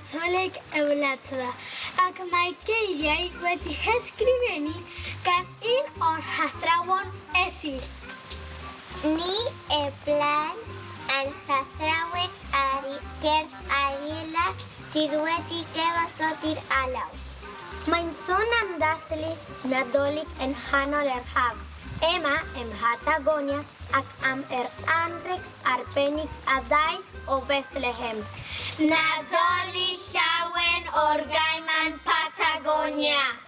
Nadolig y Wladfa, ac mae geiriau wedi ysgrifennu gan un o'r hathrawon esyllt. Ni y blaen yn hathrawes ar gerdd Arila sydd wedi gyfansoddi'r alaw. Mae'n sôn am ddathlu Nadolig yn nghanol yr haf, yma ym Patagonia ac am yr anrheg arbennig a ddaeth o Bethlehem. Nadolig llawen o'r Gaiman Patagonia.